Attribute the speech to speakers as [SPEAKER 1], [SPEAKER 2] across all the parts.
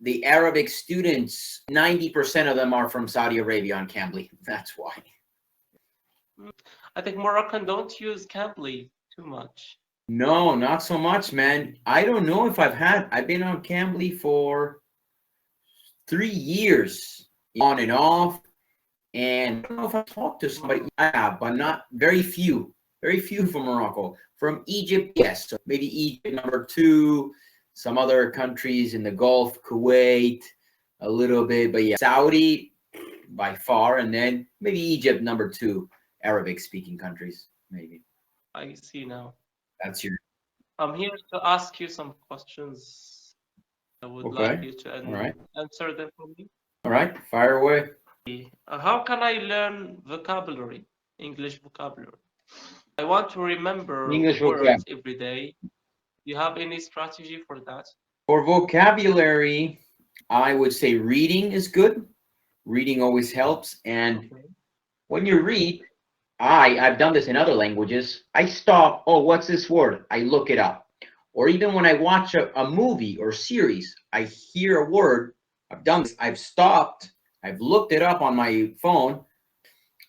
[SPEAKER 1] the Arabic students, 90% of them are from Saudi Arabia on Cambly. That's why.
[SPEAKER 2] I think Moroccan don't use Cambly too much.
[SPEAKER 1] No, not so much, man. I don't know if I've been on Cambly for 3 years, on and off. And I don't know if I've talked to somebody, yeah, but not very few from Morocco. From Egypt, yes. So maybe Egypt number 2, some other countries in the Gulf, Kuwait, a little bit, but yeah, Saudi by far, and then maybe Egypt number 2, Arabic speaking countries, maybe.
[SPEAKER 2] I see now.
[SPEAKER 1] That's your.
[SPEAKER 2] I'm here to ask you some questions. I would like you to answer them for me.
[SPEAKER 1] All right, fire away.
[SPEAKER 2] How can I learn vocabulary, English vocabulary? I want to remember
[SPEAKER 1] English
[SPEAKER 2] words every day. Do you have any strategy for that?
[SPEAKER 1] For vocabulary, I would say reading is good. Reading always helps. And when you read, I've done this in other languages. I stop, oh, what's this word? I look it up. Or even when I watch a movie or series, I hear a word. I've done this. I've stopped. I've looked it up on my phone.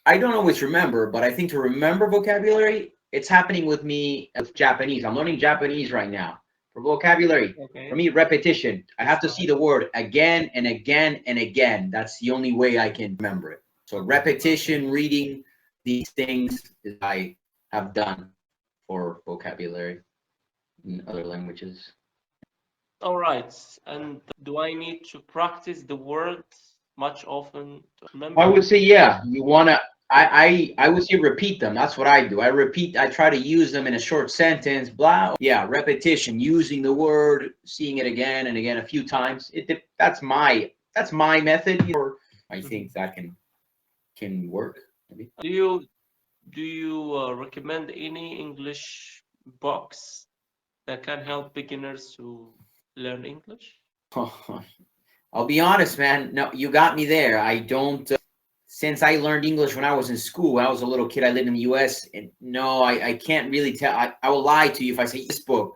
[SPEAKER 1] I don't always remember, but I think to remember vocabulary, it's happening with me with Japanese. I'm learning Japanese right now. For vocabulary, for me, repetition. I have to see the word again and again and again. That's the only way I can remember it. So repetition, reading, these things I have done for vocabulary in other languages.
[SPEAKER 2] All right. And do I need to practice the words much often to remember?
[SPEAKER 1] I would say, yeah, you want to, I would say repeat them. That's what I do. I try to use them in a short sentence, blah. Yeah, repetition, using the word, seeing it again and again a few times. That's my method. Or I think that can work. Maybe.
[SPEAKER 2] Do you recommend any English books that can help beginners to learn English?
[SPEAKER 1] I'll be honest, man. No, you got me there. I don't. Since I learned English when I was in school, when I was a little kid, I lived in the U.S. And no, I can't really tell. I will lie to you if I say this book.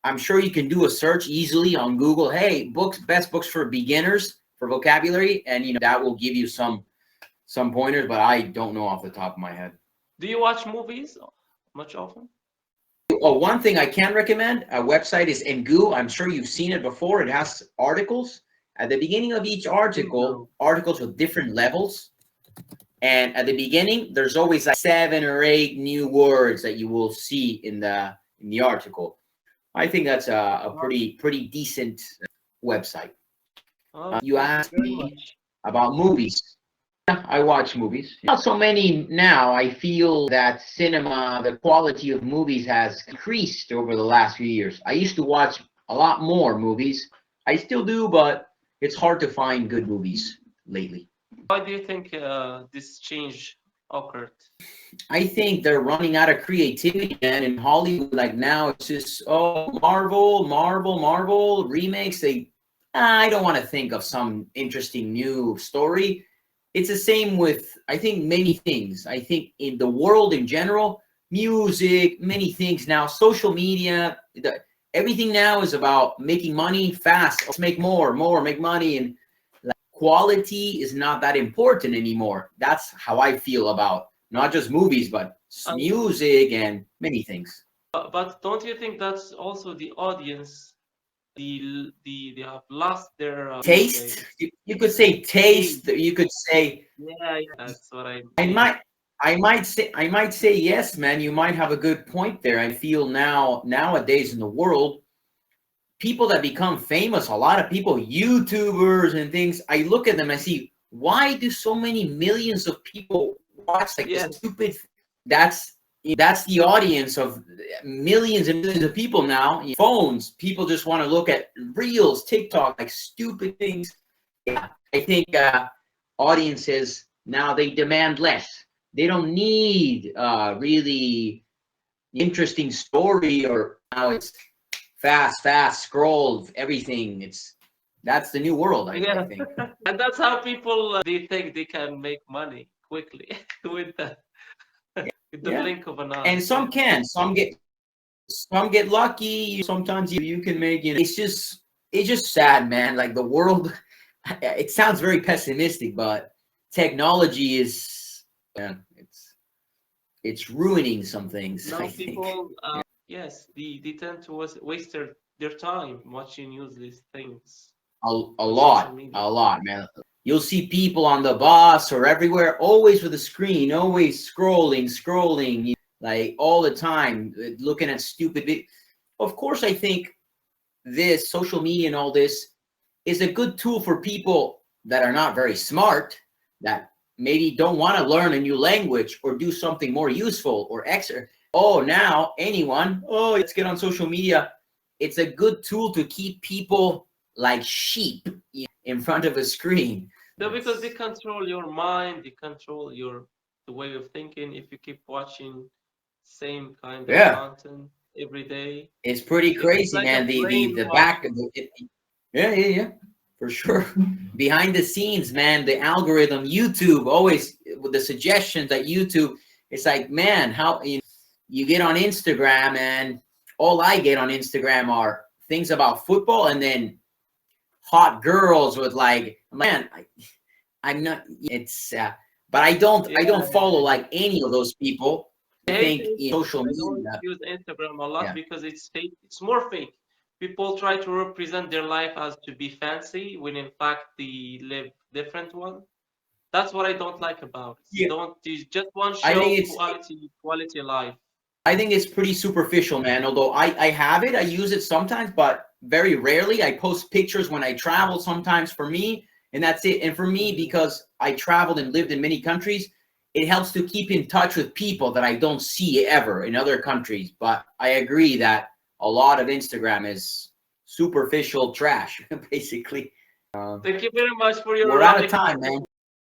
[SPEAKER 1] I'm sure you can do a search easily on Google. Hey, best books for beginners for vocabulary, and that will give you some pointers. But I don't know off the top of my head.
[SPEAKER 2] Do you watch movies much often?
[SPEAKER 1] Oh, one thing I can recommend, a website is Engu. I'm sure you've seen it before. It has articles. At the beginning of each article, articles with different levels. And at the beginning, there's always like 7 or 8 new words that you will see in the article. I think that's a pretty decent website. You asked me about movies. Yeah, I watch movies. Not so many now. I feel that cinema, the quality of movies has increased over the last few years. I used to watch a lot more movies. I still do, but it's hard to find good movies lately.
[SPEAKER 2] Why do you think this change occurred?
[SPEAKER 1] I think they're running out of creativity, and in Hollywood, like now, it's just Marvel remakes. I don't want to think of some interesting new story. It's the same with, I think, many things. I think in the world in general, music, many things now, social media, everything now is about making money fast. Let's make more, make money. And quality is not that important anymore. That's how I feel about not just movies, but music and many things.
[SPEAKER 2] But don't you think that's also the audience? They have lost their
[SPEAKER 1] taste. You could say taste. You could say
[SPEAKER 2] that's what
[SPEAKER 1] I might say yes, man. You might have a good point there. I feel nowadays in the world, people that become famous, a lot of people, YouTubers and things, I look at them and see, why do so many millions of people watch stupid? That's the audience of millions and millions of people now. Phones, people just want to look at reels, TikTok, like stupid things. Yeah, I think audiences now, they demand less. They don't need really interesting story, or now it's fast scroll everything. That's the new world, I think.
[SPEAKER 2] And that's how people they think they can make money quickly with the blink of an eye.
[SPEAKER 1] And some get lucky. Sometimes you can make it's just it's just sad, man. Like the world, it sounds very pessimistic, but technology is, yeah, it's ruining some things, I
[SPEAKER 2] Now
[SPEAKER 1] think.
[SPEAKER 2] people, yes, they tend to waste their time watching useless things
[SPEAKER 1] A
[SPEAKER 2] on social media.
[SPEAKER 1] lot, man. You'll see people on the bus or everywhere, always with a screen, always scrolling, like all the time, looking at stupid. Of course, I think this social media and all this is a good tool for people that are not very smart, that maybe don't want to learn a new language or do something more useful or extra. Oh, now anyone, oh, let's get on social media. It's a good tool to keep people like sheep in front of a screen.
[SPEAKER 2] No, because they control your mind, they control the way of thinking. If you keep watching same kind of
[SPEAKER 1] Yeah,
[SPEAKER 2] content every day,
[SPEAKER 1] it's pretty
[SPEAKER 2] it's
[SPEAKER 1] crazy,
[SPEAKER 2] like a
[SPEAKER 1] man. The back
[SPEAKER 2] brainwashing.
[SPEAKER 1] of the, yeah, for sure. Behind the scenes, man, the algorithm, YouTube, always with the suggestions at YouTube. It's like, man, how you get on Instagram, and all I get on Instagram are things about football, and then hot girls with like, man, I'm not. It's but I don't
[SPEAKER 2] Yeah,
[SPEAKER 1] follow like any of those people.
[SPEAKER 2] I
[SPEAKER 1] I
[SPEAKER 2] hate
[SPEAKER 1] think in
[SPEAKER 2] Instagram.
[SPEAKER 1] social
[SPEAKER 2] I don't
[SPEAKER 1] media,
[SPEAKER 2] use Instagram a lot
[SPEAKER 1] yeah.
[SPEAKER 2] because it's fake. It's more fake. People try to represent their life as to be fancy when in fact they live different one. That's what I don't like about it.
[SPEAKER 1] Yeah,
[SPEAKER 2] Don't you just want
[SPEAKER 1] I
[SPEAKER 2] show
[SPEAKER 1] think it's
[SPEAKER 2] quality life.
[SPEAKER 1] I think it's pretty superficial, man. Although I have it, I use it sometimes, but very rarely. I post pictures when I travel sometimes for me, and that's it. And for me,
[SPEAKER 2] Mhm.
[SPEAKER 1] because I traveled and lived in many countries, it helps to keep in touch with people that I don't see ever in other countries. But I agree that a lot of Instagram is superficial trash, basically.
[SPEAKER 2] Thank you very much for your
[SPEAKER 1] We're out of
[SPEAKER 2] radical
[SPEAKER 1] time, man.